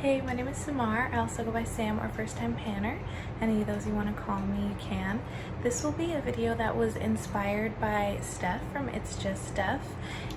Hey, my name is Samar. I also go by Sam or First Time Panner. Any of those you want to call me, you can. This will be a video that was inspired by Steph from It's Just Steph,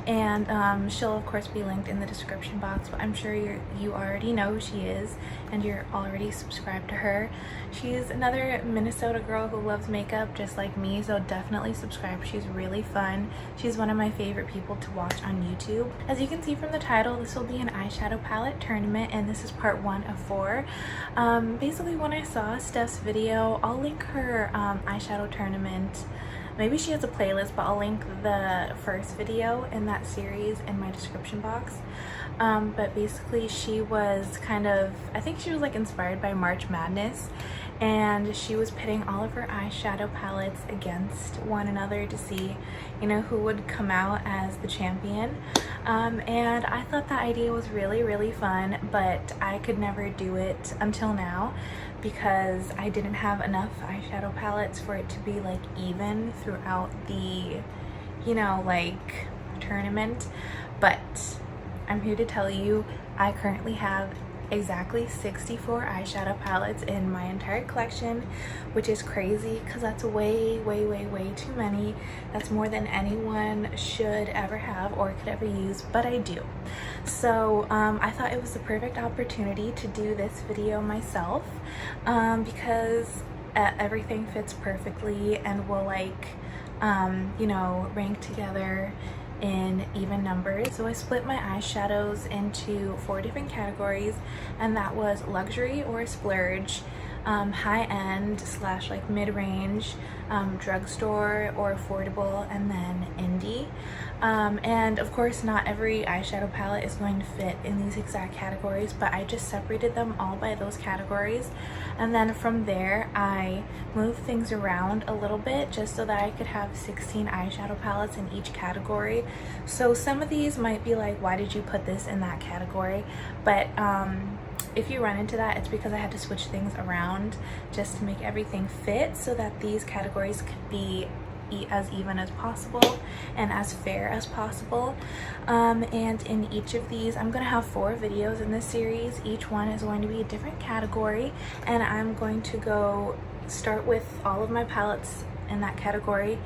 and she'll of course be linked in the description box, but I'm sure you already know who she is and you're already subscribed to her. She's another Minnesota girl who loves makeup just like me, so definitely subscribe. She's really fun. She's one of my favorite people to watch on YouTube. As you can see from the title, this will be an eyeshadow palette tournament, and this is part 1 of 4. Basically, when I saw Steph's video, I'll link her eyeshadow tournament. Maybe she has a playlist, but I'll link the first video in that series in my description box. But basically she was I think she was like inspired by March Madness, and she was pitting all of her eyeshadow palettes against one another to see, who would come out as the champion. And I thought the idea was really fun, but I could never do it until now because I didn't have enough eyeshadow palettes for it to be like even throughout the, like tournament. But I'm here to tell you I currently have exactly 64 eyeshadow palettes in my entire collection, which is crazy because that's way too many. That's more than anyone should ever have or could ever use, but I do. So I thought it was the perfect opportunity to do this video myself, because everything fits perfectly and will rank together in even numbers. So I split my eyeshadows into 4 different categories, and that was luxury or splurge, high-end / like mid-range, drugstore or affordable, and then indie. And of course not every eyeshadow palette is going to fit in these exact categories, but I just separated them all by those categories, and then from there I moved things around a little bit just so that I could have 16 eyeshadow palettes in each category. So some of these might be like, why did you put this in that category? But if you run into that, it's because I had to switch things around just to make everything fit so that these categories could be as even as possible and as fair as possible. And in each of these, I'm gonna have 4 videos in this series. Each one is going to be a different category, and I'm going to start with all of my palettes in that category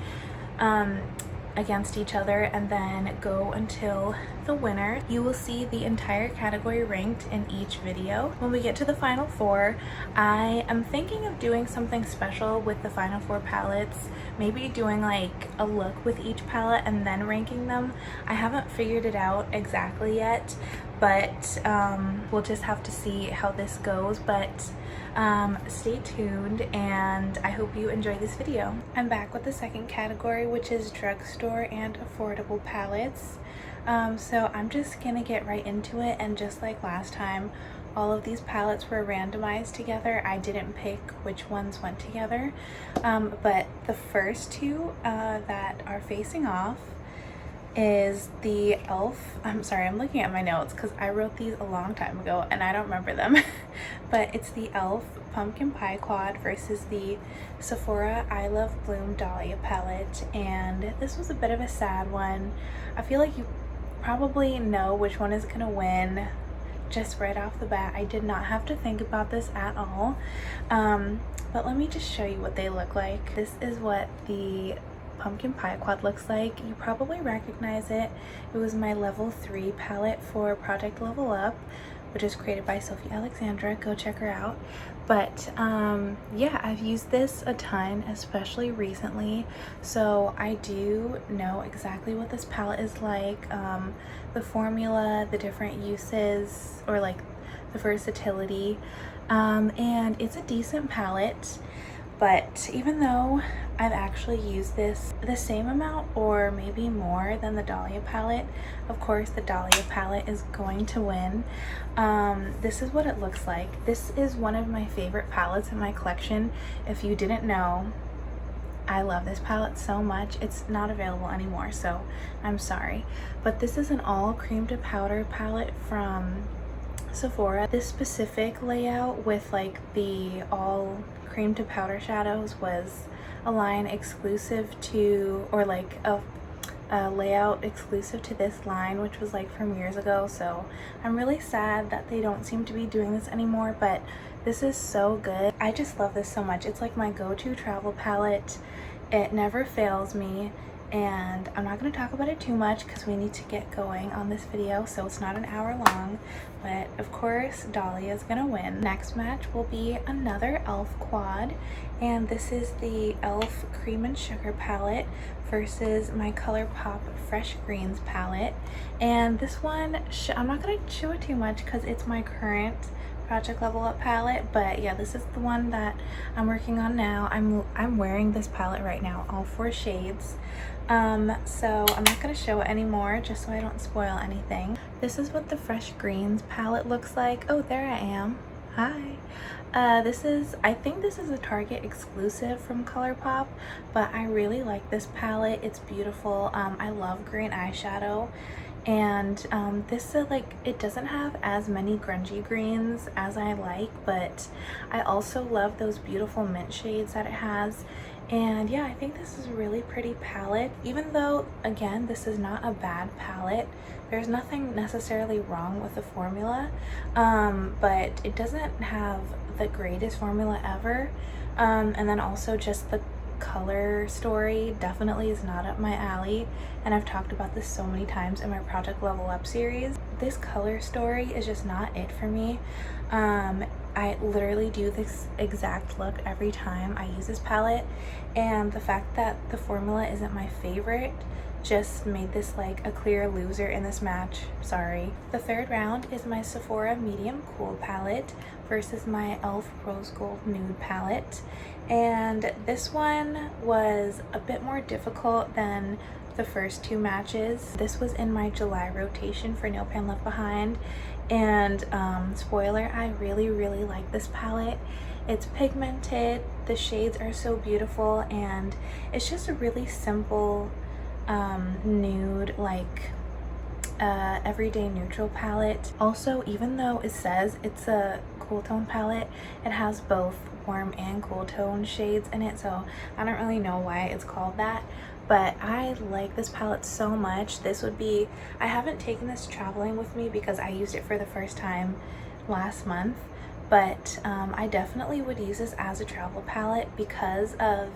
against each other, and then go until the winner. You will see the entire category ranked in each video. When we get to the final 4, I am thinking of doing something special with the final 4 palettes, maybe doing like a look with each palette and then ranking them. I haven't figured it out exactly yet, but we'll just have to see how this goes. But stay tuned, and I hope you enjoy this video. I'm back with the second category, which is drugstore and affordable palettes. So I'm just gonna get right into it, and just like last time, all of these palettes were randomized together. I didn't pick which ones went together, but the first 2 that are facing off is the e.l.f. I'm sorry, I'm looking at my notes because I wrote these a long time ago and I don't remember them. But it's the e.l.f. Pumpkin Pie Quad versus the Sephora I Love Bloom Dollia palette, and this was a bit of a sad one. I feel like you probably know which one is gonna win just right off the bat. I did not have to think about this at all, but let me just show you what they look like. This is what the Pumpkin Pie Quad looks like. You probably recognize it. It was my level 3 palette for Project Level Up, which is created by Sophie Alexandra. Go check her out. But yeah, I've used this a ton, especially recently, so I do know exactly what this palette is like, the formula, the different uses, or like the versatility, and it's a decent palette. But even though I've actually used this the same amount or maybe more than the Dollia palette, of course the Dollia palette is going to win. This is what it looks like. This is one of my favorite palettes in my collection. If you didn't know, I love this palette so much. It's not available anymore, so I'm sorry. But this is an all cream to powder palette from Sephora. This specific layout with like the all cream to powder shadows was a line exclusive to, or like a layout exclusive to this line, which was like from years ago, so I'm really sad that they don't seem to be doing this anymore, but this is so good. I just love this so much. It's like my go-to travel palette. It never fails me, and I'm not going to talk about it too much because we need to get going on this video, so it's not an hour long, but of course Dollia is going to win. Next match will be another e.l.f. quad, and this is the e.l.f. Cream and Sugar palette versus my ColourPop Fresh Greens palette. And this one, I'm not going to show it too much because it's my current Project Level Up palette, but yeah, this is the one that I'm working on now. I'm wearing this palette right now, all 4 shades. So I'm not going to show it anymore just so I don't spoil anything. This is what the Fresh Greens palette looks like. Oh, there I am. Hi. I think this is a Target exclusive from ColourPop, but I really like this palette. It's beautiful. I love green eyeshadow, and this is like, it doesn't have as many grungy greens as I like, but I also love those beautiful mint shades that it has. And yeah, I think this is a really pretty palette, even though again this is not a bad palette. There's nothing necessarily wrong with the formula, but it doesn't have the greatest formula ever, and then also just the color story definitely is not up my alley, and I've talked about this so many times in my Project Level Up series. This color story is just not it for me. I literally do this exact look every time I use this palette, and the fact that the formula isn't my favorite just made this like a clear loser in this match. Sorry. The third round is my Sephora Medium Cool palette versus my e.l.f. Rose Gold Nude palette, and this one was a bit more difficult than the first 2 matches. This was in my July rotation for No Pan Left Behind, and spoiler, I really like this palette. It's pigmented, the shades are so beautiful, and it's just a really simple nude, like everyday neutral palette. Also, even though it says it's a cool tone palette, it has both warm and cool tone shades in it, so I don't really know why it's called that, but I like this palette so much. This would be, I haven't taken this traveling with me because I used it for the first time last month, but I definitely would use this as a travel palette because of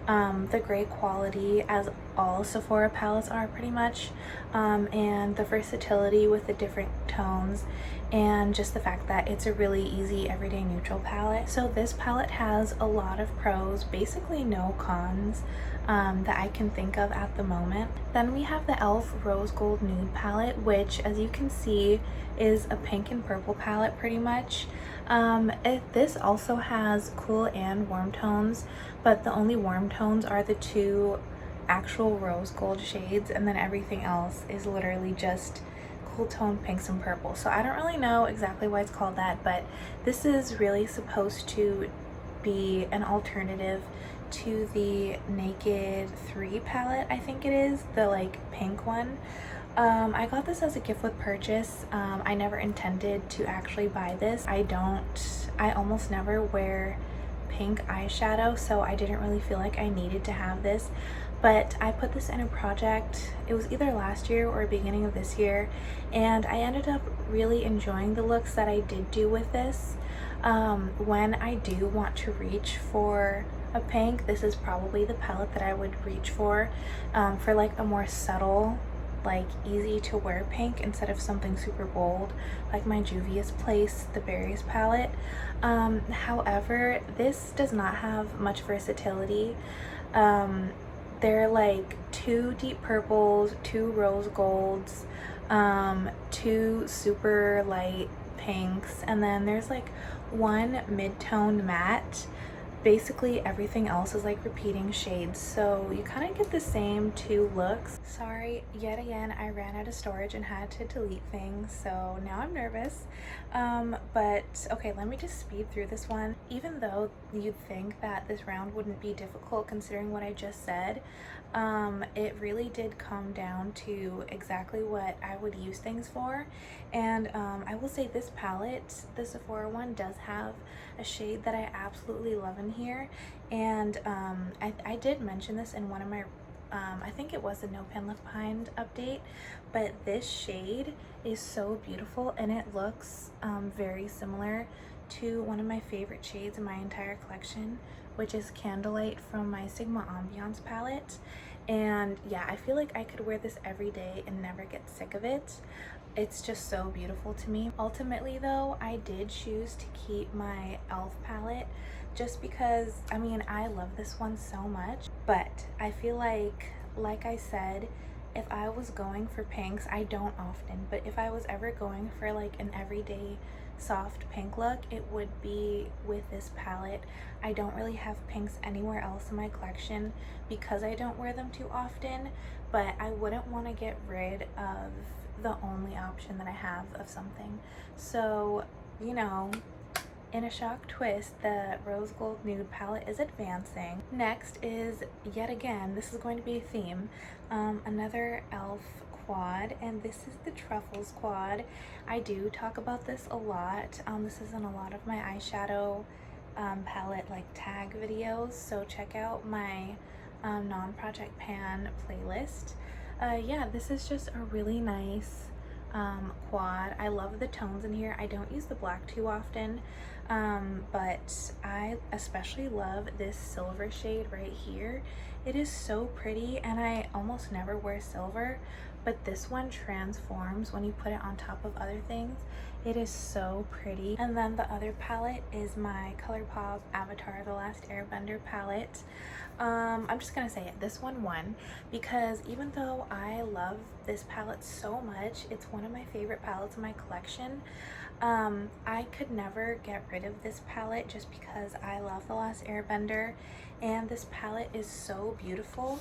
the great quality, as all Sephora palettes are pretty much, and the versatility with the different tones, and just the fact that it's a really easy everyday neutral palette. So this palette has a lot of pros, basically no cons that I can think of at the moment. Then we have the e.l.f. Rose Gold Nude palette, which as you can see is a pink and purple palette pretty much. This also has cool and warm tones, but the only warm tones are the 2 actual rose gold shades, and then everything else is literally just cool tone pinks and purple. So I don't really know exactly why it's called that, but this is really supposed to be an alternative to the Naked 3 palette, I think it is, the like pink one. I got this as a gift with purchase. I never intended to actually buy this. I almost never wear pink eyeshadow, so I didn't really feel like I needed to have this, but I put this in a project, it was either last year or beginning of this year, and I ended up really enjoying the looks that I did do with this. When I do want to reach for a pink, this is probably the palette that I would reach for like a more subtle, like easy to wear pink instead of something super bold like my Juvia's Place The Berries palette. However, this does not have much versatility. They're like 2 deep purples, 2 rose golds, 2 super light pinks, and then there's like 1 mid-tone matte. Basically everything else is like repeating shades, so you kind of get the same 2 looks. Sorry, yet again I ran out of storage and had to delete things, so now I'm nervous. But okay, let me just speed through this one. Even though you'd think that this round wouldn't be difficult considering what I just said, it really did come down to exactly what I would use things for. And I will say this palette, the Sephora one, does have a shade that I absolutely love in here, and I did mention this in one of my I think it was a No Pan Left Behind update, but this shade is so beautiful and it looks very similar to one of my favorite shades in my entire collection, which is Candlelight from my Sigma Ambiance palette. And yeah, I feel like I could wear this every day and never get sick of it. It's just so beautiful to me. Ultimately though, I did choose to keep my e.l.f. palette just because, I mean, I love this one so much, but I feel like I said, if I was going for pinks, I don't often, but if I was ever going for like an everyday soft pink look, it would be with this palette. I don't really have pinks anywhere else in my collection because I don't wear them too often, but I wouldn't want to get rid of the only option that I have of something. So, you know, in a shock twist, the Rose Gold Nude palette is advancing. Next is, yet again, this is going to be a theme, another e.l.f. quad, and this is the Truffles quad. I do talk about this a lot. This is in a lot of my eyeshadow palette like tag videos, so check out my non-project pan playlist. Yeah, this is just a really nice quad. I love the tones in here. I don't use the black too often, but I especially love this silver shade right here. It is so pretty, and I almost never wear silver, but this one transforms when you put it on top of other things. It is so pretty. And then the other palette is my ColourPop Avatar The Last Airbender palette. I'm just gonna say it, this one won because even though I love this palette so much, it's one of my favorite palettes in my collection. I could never get rid of this palette just because I love The Last Airbender, and this palette is so beautiful.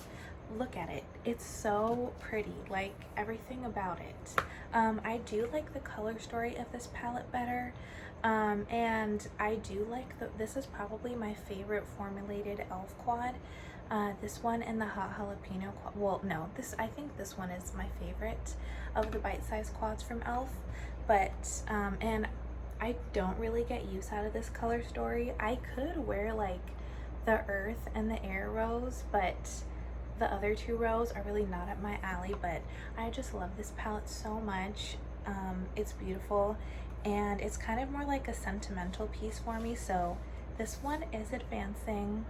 Look at it, it's so pretty, like everything about it. I do like the color story of this palette better, and I do like this is probably my favorite formulated e.l.f. quad. This one and the Hot Jalapeno quad. Well, no, I think this one is my favorite of the bite-sized quads from e.l.f. But and I don't really get use out of this color story. I could wear like the Earth and the Air rose, but the other two rows are really not up my alley. But I just love this palette so much. It's beautiful, and it's kind of more like a sentimental piece for me, so this one is advancing.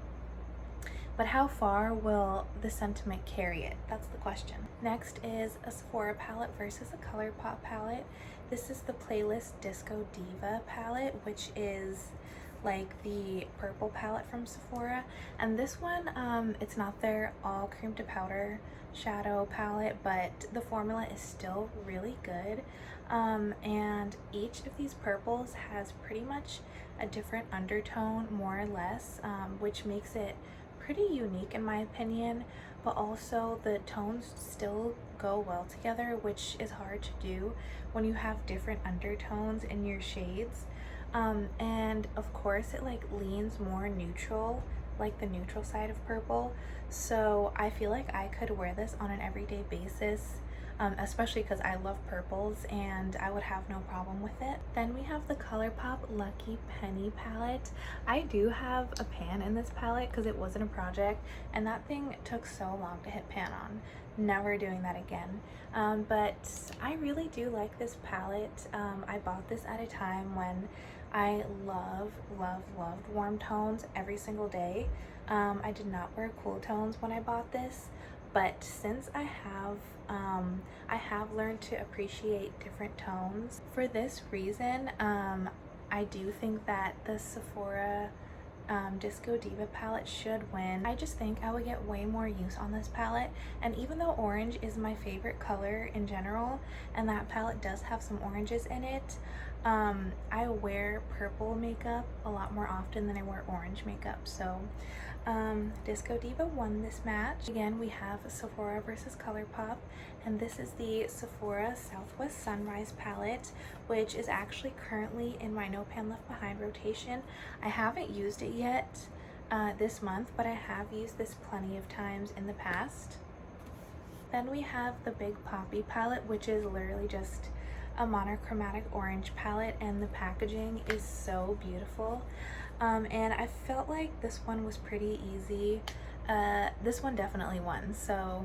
But how far will the sentiment carry it? That's the question. Next is a Sephora palette versus a ColourPop palette. This is the Playlist Disco Diva palette, which is like the purple palette from Sephora. And this one, it's not their all cream to powder shadow palette, but the formula is still really good. And each of these purples has pretty much a different undertone, more or less, which makes it pretty unique in my opinion, but also the tones still go well together, which is hard to do when you have different undertones in your shades. And of course it like leans more neutral, like the neutral side of purple, so I feel like I could wear this on an everyday basis, especially because I love purples and I would have no problem with it. Then we have the ColourPop Lucky Penny palette. I do have a pan in this palette because it wasn't a project, and that thing took so long to hit pan on. Never doing that again. But I really do like this palette. I bought this at a time when I loved warm tones every single day. I did not wear cool tones when I bought this, but since I have learned to appreciate different tones. For this reason, I do think that the Sephora Disco Diva palette should win. I just think I would get way more use on this palette, and even though orange is my favorite color in general, and that palette does have some oranges in it, I wear purple makeup a lot more often than I wear orange makeup, so Disco Diva won this match. Again, we have Sephora versus ColourPop, and this is the Sephora Southwest Sunrise palette, which is actually currently in my No Pan Left Behind rotation. I haven't used it yet this month, but I have used this plenty of times in the past. Then we have the Big Poppy palette, which is literally just a monochromatic orange palette, and the packaging is so beautiful. And I felt like this one was pretty easy This one definitely won. So,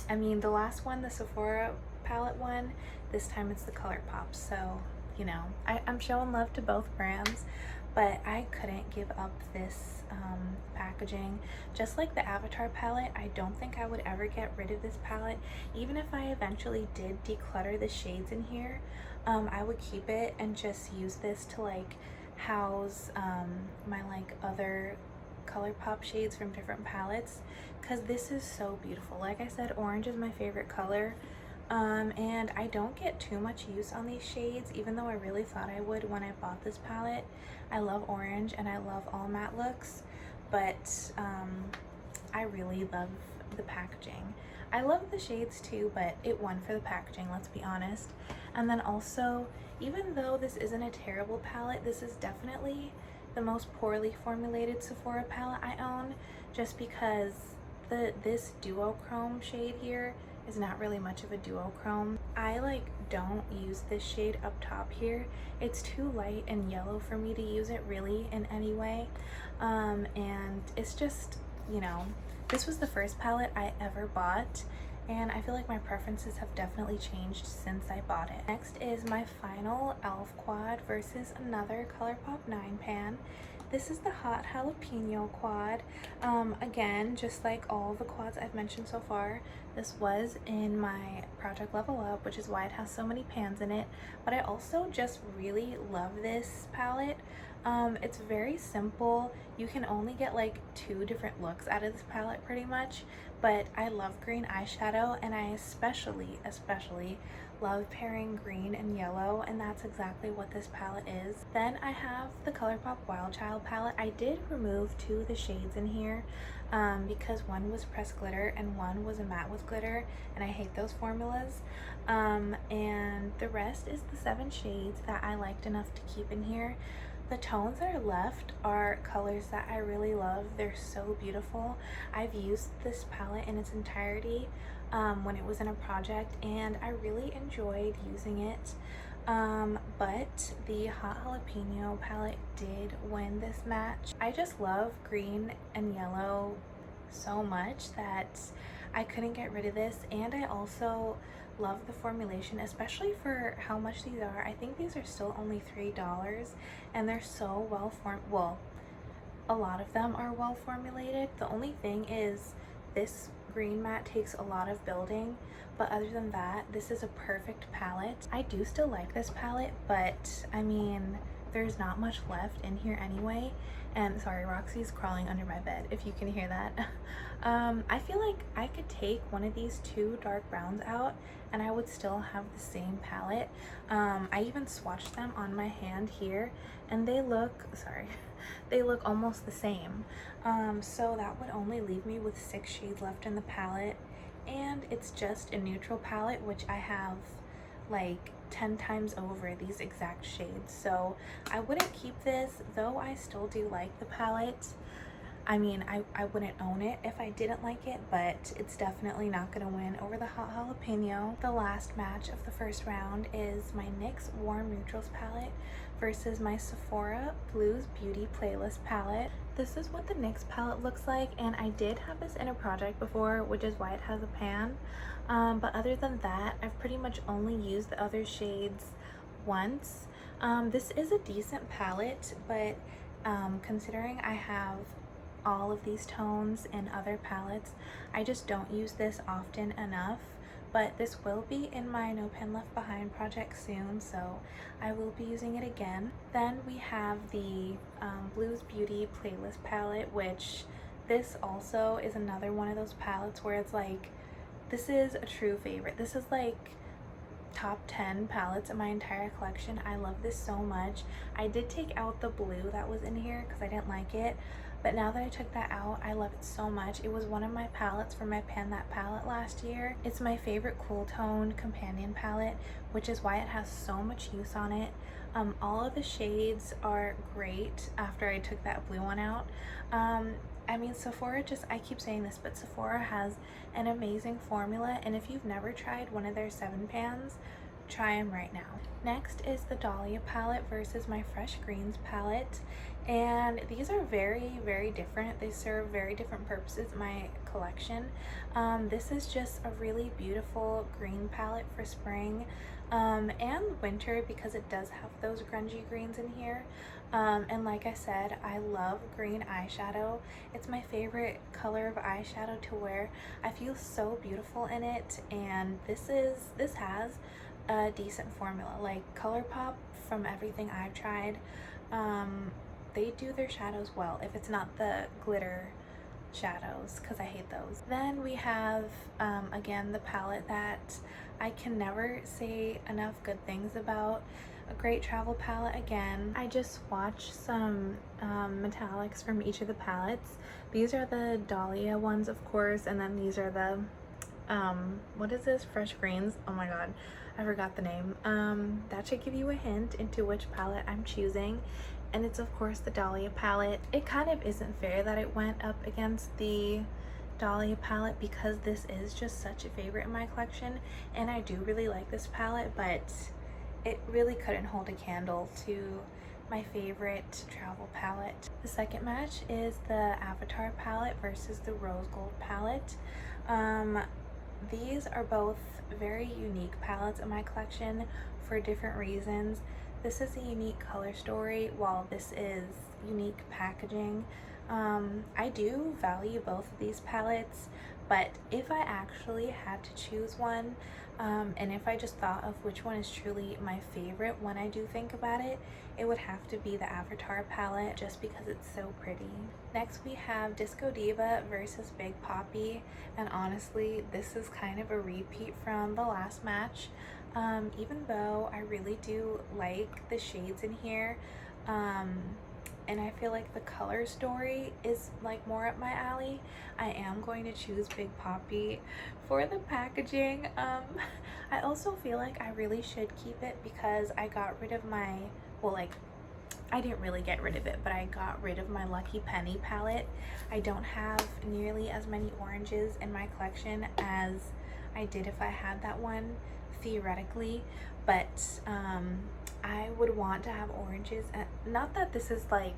I mean, the last one, the Sephora palette one, this time it's the ColourPop. So, you know, I'm showing love to both brands, but I couldn't give up this packaging. Just like the Avatar palette, I don't think I would ever get rid of this palette. Even if I eventually did declutter the shades in here, I would keep it and just use this to like house my like other ColourPop shades from different palettes, because this is so beautiful. Like I said, orange is my favorite color, and I don't get too much use on these shades, even though I really thought I would when I bought this palette. I love orange and I love all matte looks, but I really love the packaging. I love the shades too, but it won for the packaging, let's be honest. And then also, even though this isn't a terrible palette, this is definitely the most poorly formulated Sephora palette I own, just because this duochrome shade here is not really much of a duochrome. I like don't use this shade up top here. It's too light and yellow for me to use it really in any way, and it's just, you know, this was the first palette I ever bought, and I feel like my preferences have definitely changed since I bought it. Next is my final e.l.f. quad versus another ColourPop 9 pan. This is the Hot Jalapeno quad. Again, just like all the quads I've mentioned so far, this was in my Project Level Up, which is why it has so many pans in it, but I also just really love this palette. It's very simple. You can only get like 2 different looks out of this palette pretty much, but I love green eyeshadow, and I especially love pairing green and yellow, and that's exactly what this palette is. Then I have the ColourPop Wild Child palette. I did remove 2 of the shades in here because one was pressed glitter and one was a matte with glitter, and I hate those formulas. And the rest is the 7 shades that I liked enough to keep in here. The tones that are left are colors that I really love. They're so beautiful. I've used this palette in its entirety when it was in a project, and I really enjoyed using it. But the Hot Jalapeno palette did win this match. I just love green and yellow so much that I couldn't get rid of this, and I also love the formulation, especially for how much these are. I think these are still only $3, and they're so well formed. Well, a lot of them are well formulated. The only thing is this green matte takes a lot of building, but other than that, this is a perfect palette. I do still like this palette, but I mean, there's not much left in here anyway. And sorry, Roxy's crawling under my bed if you can hear that. I feel like I could take one of these 2 dark browns out and I would still have the same palette. I even swatched them on my hand here, and they look, sorry, they look almost the same. So that would only leave me with 6 shades left in the palette, and it's just a neutral palette, which I have like 10 times over these exact shades. So I wouldn't keep this, though I still do like the palette. I mean, I wouldn't own it if I didn't like it, but it's definitely not going to win over the Hot Jalapeno. The last match of the first round is my NYX Warm Neutrals palette versus my Sephora Blues Beauty Playlist palette. This is what the NYX palette looks like, and I did have this in a project before, which is why it has a pan. But other than that, I've pretty much only used the other shades once. This is a decent palette, but considering I have all of these tones in other palettes, I just don't use this often enough. But this will be in my No Pen Left Behind project soon, so I will be using it again. Then we have the Blues Beauty Playlist palette, which this also is another one of those palettes where it's like, this is a true favorite. This is like top 10 palettes in my entire collection. I love this so much. I did take out the blue that was in here because I didn't like it, but now that I took that out, I love it so much. It was one of my palettes for my Pan That palette last year. It's my favorite cool tone companion palette, which is why it has so much use on it. All of the shades are great after I took that blue one out. I mean, Sephora just, I keep saying this, but Sephora has an amazing formula, and if you've never tried one of their 7 pans, try them right now. Next is the Dollia palette versus my Fresh Greens palette, and these are very, very different. They serve very different purposes in my collection. This is just a really beautiful green palette for spring and winter because it does have those grungy greens in here. And like I said, I love green eyeshadow. It's my favorite color of eyeshadow to wear. I feel so beautiful in it, and this has a decent formula. Like ColourPop, from everything I've tried, they do their shadows well, if it's not the glitter shadows, because I hate those. Then we have again the palette that I can never say enough good things about. A great travel palette again. I just swatched some metallics from each of the palettes. These are the Dollia ones, of course, and then these are the what is this? Fresh Greens. Oh my god, I forgot the name. That should give you a hint into which palette I'm choosing, and it's of course the Dollia palette. It kind of isn't fair that it went up against the Dollia palette because this is just such a favorite in my collection, and I do really like this palette, but it really couldn't hold a candle to my favorite travel palette. The second match is the Avatar palette versus the Rose Gold palette. These are both very unique palettes in my collection for different reasons. This is a unique color story, while this is unique packaging. I do value both of these palettes, but if I actually had to choose one, and if I just thought of which one is truly my favorite when I do think about it, it would have to be the Avatar palette, just because it's so pretty. Next we have Disco Diva versus Big Poppy, and honestly this is kind of a repeat from the last match. Even though I really do like the shades in here, and I feel like the color story is like more up my alley, I am going to choose Big Poppy for the packaging. I also feel like I really should keep it because I got rid of my, well, like, I didn't really get rid of it, but I got rid of my Lucky Penny palette. I don't have nearly as many oranges in my collection as I did if I had that one, theoretically, but I would want to have oranges. Not that this is like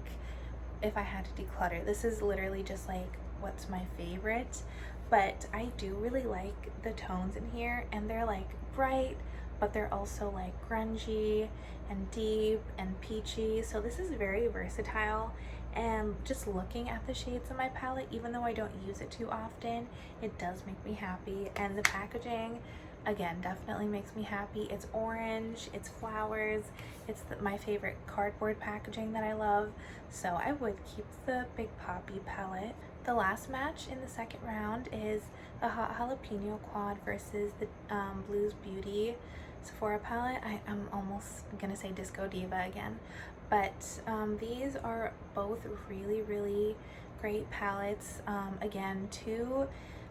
if I had to declutter, this is literally just like what's my favorite, but I do really like the tones in here, and they're like bright, but they're also like grungy and deep and peachy, so this is very versatile. And just looking at the shades in my palette, even though I don't use it too often, it does make me happy. And the packaging, again, definitely makes me happy. It's orange, it's flowers, it's my favorite cardboard packaging that I love, so I would keep the Big Poppy palette. The last match in the second round is the Hot Jalapeno Quad versus the Blues Beauty Sephora palette. I'm almost gonna say Disco Diva again, but these are both really, really great palettes. Again, two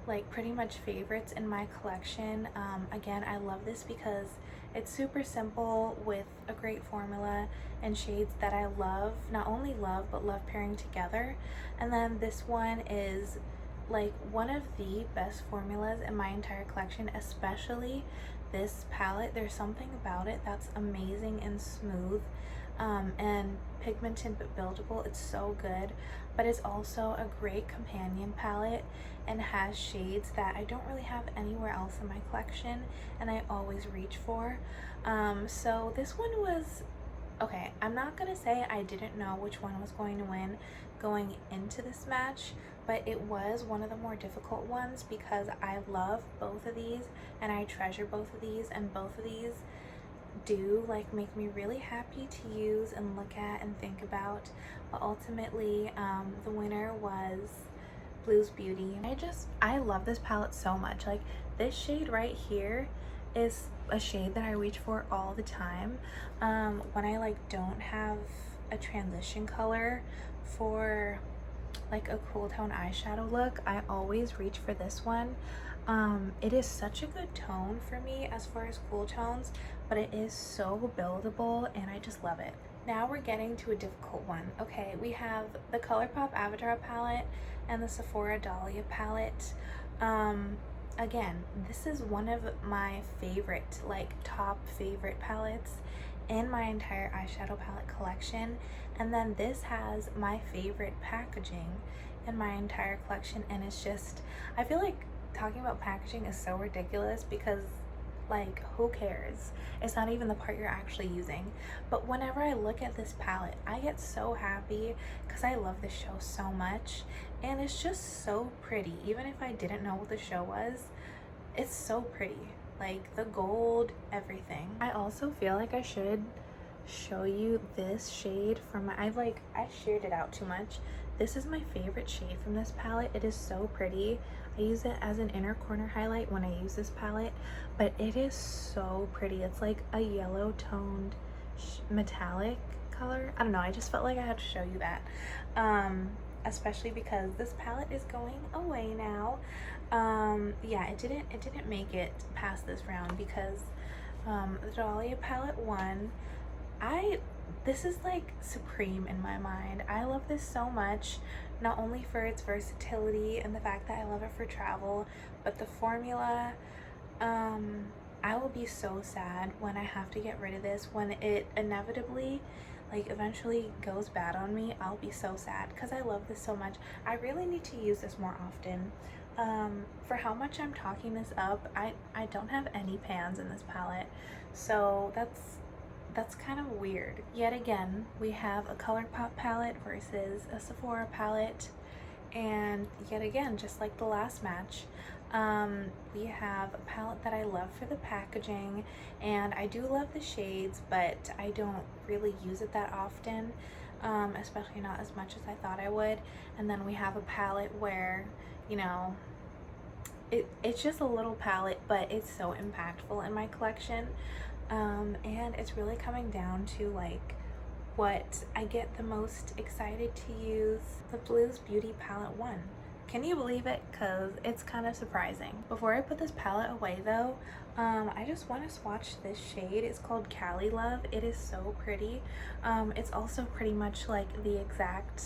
like pretty much favorites in my collection. Again, I love this because it's super simple with a great formula and shades that I love, not only love, but love pairing together. And then this one is like one of the best formulas in my entire collection, especially this palette. There's something about it that's amazing and smooth and pigmented but buildable. It's so good, but it's also a great companion palette and has shades that I don't really have anywhere else in my collection and I always reach for. So this one was okay. I'm not gonna say I didn't know which one was going to win going into this match, but it was one of the more difficult ones because I love both of these and I treasure both of these, and both of these do like make me really happy to use and look at and think about. But ultimately the winner was Blues Beauty. I love this palette so much. Like, this shade right here is a shade that I reach for all the time when I like don't have a transition color for like a cool tone eyeshadow look. I always reach for this one. It is such a good tone for me as far as cool tones, but it is so buildable and I just love it. Now we're getting to a difficult one. Okay, we have the ColourPop Avatar palette and the Sephora Dollia palette. again, this is one of my favorite, like top favorite palettes in my entire eyeshadow palette collection. And then this has my favorite packaging in my entire collection, and it's just, I feel like talking about packaging is so ridiculous because, like, who cares? It's not even the part you're actually using. But whenever I look at this palette, I get so happy because I love this show so much, and it's just so pretty. Even if I didn't know what the show was, it's so pretty. Like the gold, everything. I also feel like I should show you this shade from my, I sheared it out too much. This is my favorite shade from this palette. It is so pretty. I use it as an inner corner highlight when I use this palette, but it is so pretty. It's like a yellow toned metallic color. I don't know, I just felt like I had to show you that. Especially because this palette is going away now. Yeah, it didn't make it past this round because the Dollia palette won. This is like supreme in my mind. I love this so much, not only for its versatility and the fact that I love it for travel, but the formula. I will be so sad when I have to get rid of this, when it inevitably, like, eventually goes bad on me. I'll be so sad because I love this so much. I really need to use this more often. For how much I'm talking this up, I don't have any pans in this palette, so that's kind of weird. Yet again, we have a ColourPop palette versus a Sephora palette, and yet again, just like the last match, we have a palette that I love for the packaging, and I do love the shades, but I don't really use it that often, especially not as much as I thought I would. And then we have a palette where, you know, it's just a little palette, but it's so impactful in my collection. And it's really coming down to like what I get the most excited to use. The Blues Beauty palette won. Can you believe it? Because it's kind of surprising. Before I put this palette away though, I just want to swatch this shade. It's called Cali Love. It is so pretty. It's also pretty much like the exact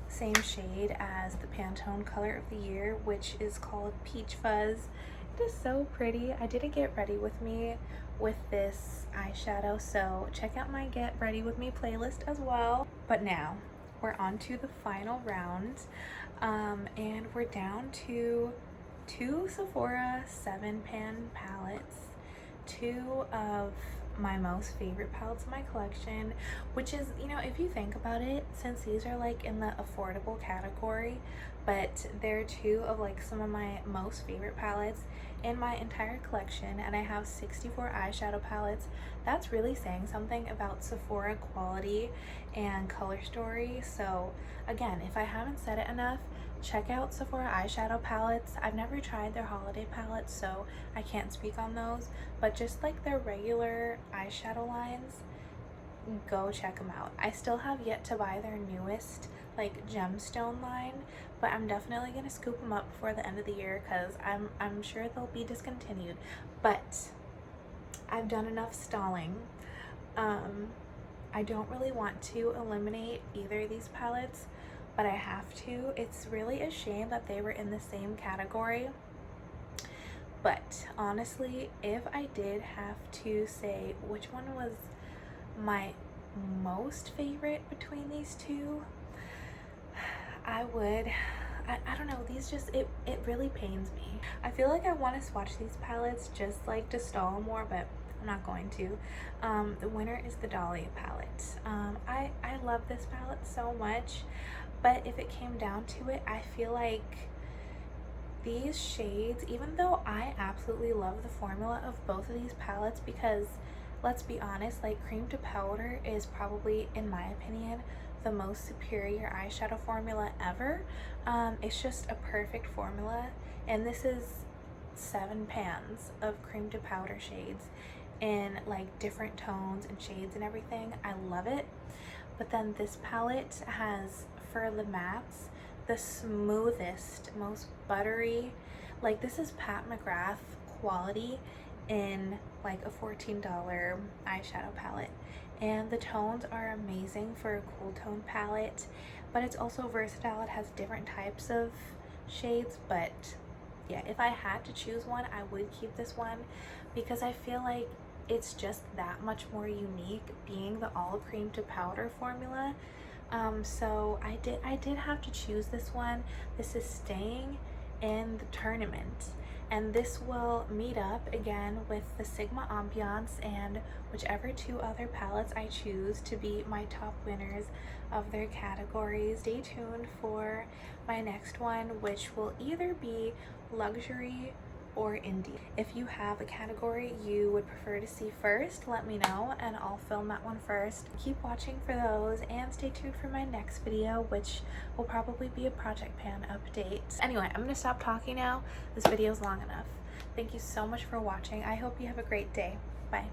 same shade as the Pantone color of the year, which is called Peach Fuzz. It is so pretty. I did a get ready with me with this eyeshadow, so check out my get ready with me playlist as well. But now we're on to the final round, and we're down to 2 Sephora 7-pan palettes, 2 of my most favorite palettes in my collection, which is, you know, if you think about it, since these are like in the affordable category, but they're 2 of like some of my most favorite palettes in my entire collection, and I have 64 eyeshadow palettes. That's really saying something about Sephora quality and color story. So again, if I haven't said it enough, check out Sephora eyeshadow palettes. I've never tried their holiday palettes, so I can't speak on those, but just like their regular eyeshadow lines, go check them out. I still have yet to buy their newest like gemstone line, but I'm definitely gonna scoop them up before the end of the year because I'm sure they'll be discontinued. But I've done enough stalling. I don't really want to eliminate either of these palettes, but I have to. It's really a shame that they were in the same category. But honestly, if I did have to say which one was my most favorite between these 2, I don't know, these just, it really pains me. I feel like I want to swatch these palettes just like to stall more, but I'm not going to. The winner is the Dollia palette. I love this palette so much, but if it came down to it, I feel like these shades, even though I absolutely love the formula of both of these palettes, because let's be honest, like cream to powder is probably, in my opinion, the most superior eyeshadow formula ever. It's just a perfect formula, and this is 7 pans of cream to powder shades in like different tones and shades and everything. I love it. But then this palette has, for the mattes, the smoothest, most buttery, like this is Pat McGrath quality in like a $14 eyeshadow palette, and the tones are amazing for a cool tone palette, but it's also versatile. It has different types of shades, but Yeah, if I had to choose one, I would keep this one because I feel like it's just that much more unique being the all cream to powder formula. So I did have to choose this one. This is staying in the tournament, and this will meet up again with the Sigma Ambiance and whichever 2 other palettes I choose to be my top winners of their categories. Stay tuned for my next one, which will either be luxury or indie. If you have a category you would prefer to see first, let me know and I'll film that one first. Keep watching for those and stay tuned for my next video, which will probably be a project pan update. Anyway, I'm gonna stop talking now. This video is long enough. Thank you so much for watching. I hope you have a great day. Bye.